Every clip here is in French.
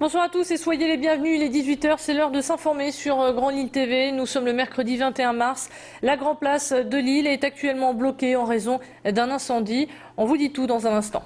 Bonsoir à tous et soyez les bienvenus, il est 18 h, c'est l'heure de s'informer sur Grand Lille TV. Nous sommes le mercredi 21 mars. La Grand Place de Lille est actuellement bloquée en raison d'un incendie. On vous dit tout dans un instant.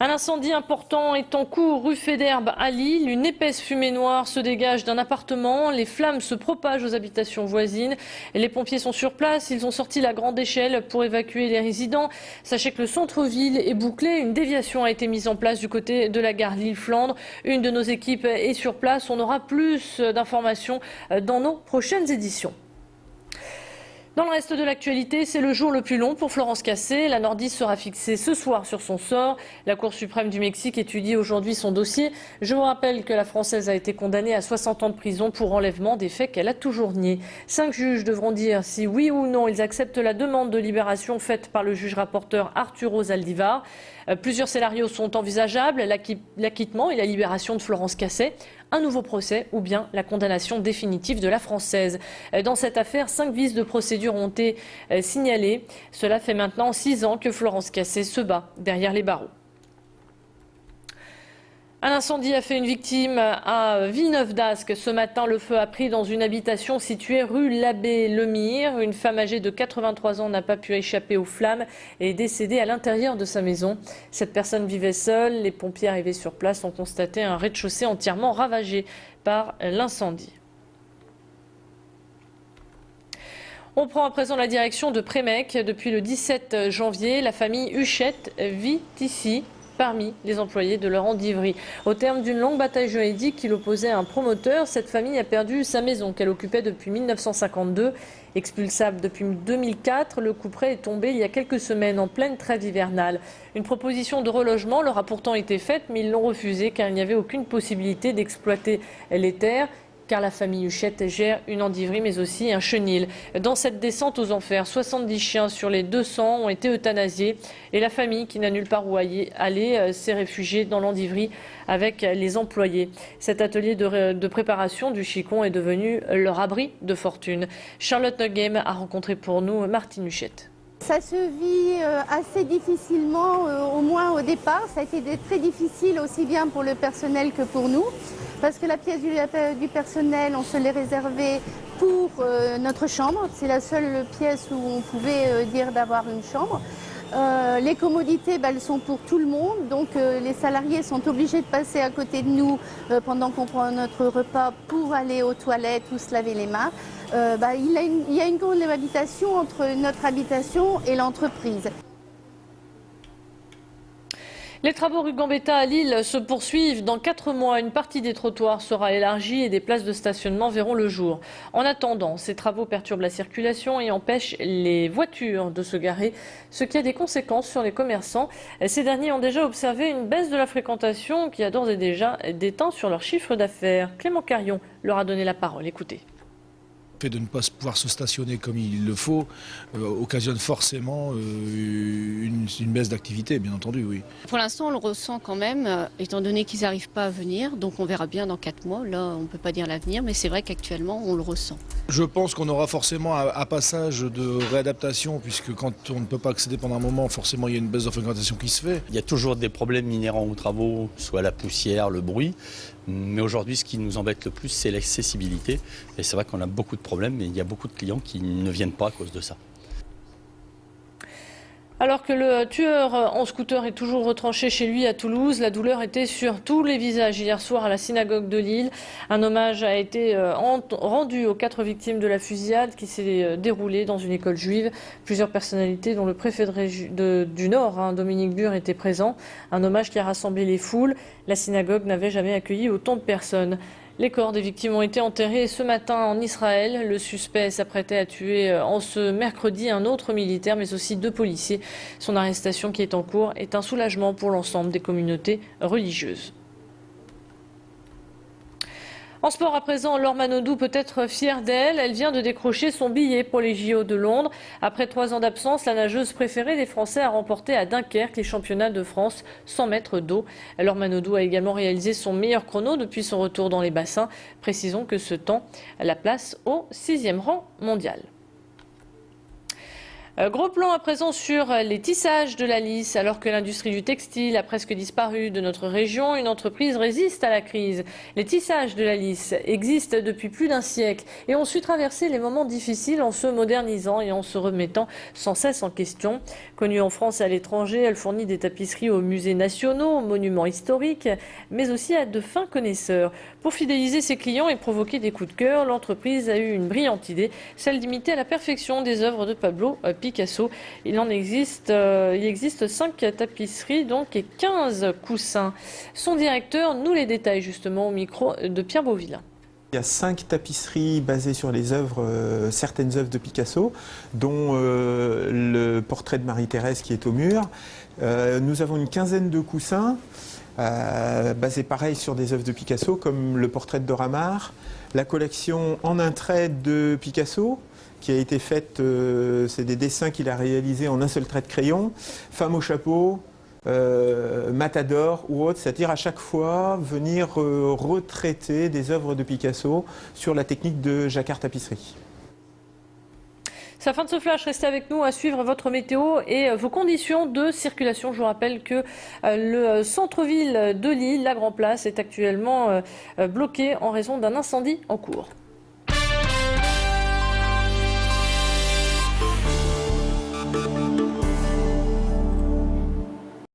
Un incendie important est en cours rue Fédherbe à Lille. Une épaisse fumée noire se dégage d'un appartement. Les flammes se propagent aux habitations voisines. Les pompiers sont sur place. Ils ont sorti la grande échelle pour évacuer les résidents. Sachez que le centre-ville est bouclé. Une déviation a été mise en place du côté de la gare Lille-Flandre. Une de nos équipes est sur place. On aura plus d'informations dans nos prochaines éditions. Dans le reste de l'actualité, c'est le jour le plus long pour Florence Cassé. La nordiste sera fixée ce soir sur son sort. La Cour suprême du Mexique étudie aujourd'hui son dossier. Je vous rappelle que la Française a été condamnée à 60 ans de prison pour enlèvement, des faits qu'elle a toujours niés. 5 juges devront dire si oui ou non ils acceptent la demande de libération faite par le juge rapporteur Arturo Zaldívar. Plusieurs scénarios sont envisageables, l'acquittement et la libération de Florence Cassé, un nouveau procès ou bien la condamnation définitive de la Française. Dans cette affaire, 5 vices de procédure ont été signalés. Cela fait maintenant 6 ans que Florence Cassé se bat derrière les barreaux. Un incendie a fait une victime à Villeneuve-d'Ascq. Ce matin, le feu a pris dans une habitation située rue l'Abbé-Lemire. Une femme âgée de 83 ans n'a pas pu échapper aux flammes et est décédée à l'intérieur de sa maison. Cette personne vivait seule. Les pompiers arrivés sur place ont constaté un rez-de-chaussée entièrement ravagé par l'incendie. On prend à présent la direction de Prémec. Depuis le 17 janvier, la famille Huchette vit ici, parmi les employés de leur endiverie. Au terme d'une longue bataille juridique qui l'opposait à un promoteur, cette famille a perdu sa maison qu'elle occupait depuis 1952. Expulsable depuis 2004, le couperet est tombé il y a quelques semaines en pleine trêve hivernale. Une proposition de relogement leur a pourtant été faite, mais ils l'ont refusée car il n'y avait aucune possibilité d'exploiter les terres, car la famille Huchette gère une endiverie mais aussi un chenil. Dans cette descente aux enfers, 70 chiens sur les 200 ont été euthanasiés et la famille, qui n'a nulle part où aller, s'est réfugiée dans l'endiverie avec les employés. Cet atelier de préparation du chicon est devenu leur abri de fortune. Charlotte Noghem a rencontré pour nous Martine Huchette. Ça se vit assez difficilement, au moins au départ. Ça a été très difficile aussi bien pour le personnel que pour nous. Parce que la pièce du personnel, on se l'est réservée pour notre chambre. C'est la seule pièce où on pouvait dire d'avoir une chambre. Les commodités, elles sont pour tout le monde. Donc les salariés sont obligés de passer à côté de nous pendant qu'on prend notre repas pour aller aux toilettes ou se laver les mains. Il y a une cohabitation entre notre habitation et l'entreprise. Les travaux rue Gambetta à Lille se poursuivent. Dans 4 mois, une partie des trottoirs sera élargie et des places de stationnement verront le jour. En attendant, ces travaux perturbent la circulation et empêchent les voitures de se garer, ce qui a des conséquences sur les commerçants. Ces derniers ont déjà observé une baisse de la fréquentation qui a d'ores et déjà déteint sur leur chiffre d'affaires. Clément Carion leur a donné la parole. Écoutez. Le fait de ne pas pouvoir se stationner comme il le faut occasionne forcément une baisse d'activité, bien entendu, oui. Pour l'instant, on le ressent quand même, étant donné qu'ils n'arrivent pas à venir. Donc on verra bien dans 4 mois. Là, on ne peut pas dire l'avenir, mais c'est vrai qu'actuellement, on le ressent. Je pense qu'on aura forcément un passage de réadaptation, puisque quand on ne peut pas accéder pendant un moment, forcément, il y a une baisse de fréquentation qui se fait. Il y a toujours des problèmes inhérents aux travaux, soit la poussière, le bruit. Mais aujourd'hui, ce qui nous embête le plus, c'est l'accessibilité. Et c'est vrai qu'on a beaucoup de problèmes, mais il y a beaucoup de clients qui ne viennent pas à cause de ça. Alors que le tueur en scooter est toujours retranché chez lui à Toulouse, la douleur était sur tous les visages hier soir à la synagogue de Lille. Un hommage a été rendu aux 4 victimes de la fusillade qui s'est déroulée dans une école juive. Plusieurs personnalités, dont le préfet du Nord, Dominique Bure, étaient présents. Un hommage qui a rassemblé les foules. La synagogue n'avait jamais accueilli autant de personnes. Les corps des victimes ont été enterrés ce matin en Israël. Le suspect s'apprêtait à tuer en ce mercredi un autre militaire, mais aussi 2 policiers. Son arrestation qui est en cours est un soulagement pour l'ensemble des communautés religieuses. En sport à présent, Laure Manodou peut être fière d'elle. Elle vient de décrocher son billet pour les JO de Londres. Après 3 ans d'absence, la nageuse préférée des Français a remporté à Dunkerque les championnats de France 100 mètres d'eau. Laure Manodou a également réalisé son meilleur chrono depuis son retour dans les bassins. Précisons que ce temps la place au 6e rang mondial. Gros plan à présent sur les tissages de la Lys. Alors que l'industrie du textile a presque disparu de notre région, une entreprise résiste à la crise. Les tissages de la Lys existent depuis plus d'un siècle et ont su traverser les moments difficiles en se modernisant et en se remettant sans cesse en question. Connue en France et à l'étranger, elle fournit des tapisseries aux musées nationaux, aux monuments historiques, mais aussi à de fins connaisseurs. Pour fidéliser ses clients et provoquer des coups de cœur, l'entreprise a eu une brillante idée, celle d'imiter à la perfection des œuvres de Pablo Picasso. Il existe 5 tapisseries donc et 15 coussins. Son directeur nous les détaille justement au micro de Pierre Beauvillain. Il y a 5 tapisseries basées sur les œuvres, certaines œuvres de Picasso, dont le portrait de Marie-Thérèse qui est au mur. Nous avons une quinzaine de coussins, basés pareil sur des œuvres de Picasso, comme le portrait de Dora Maar, la collection en un trait de Picasso, qui a été faite, c'est des dessins qu'il a réalisés en un seul trait de crayon, Femme au chapeau, Matador ou autre, c'est-à-dire à chaque fois venir retraiter des œuvres de Picasso sur la technique de jacquard tapisserie. C'est la fin de ce flash, restez avec nous à suivre votre météo et vos conditions de circulation. Je vous rappelle que le centre-ville de Lille, la Grand Place, est actuellement bloqué en raison d'un incendie en cours.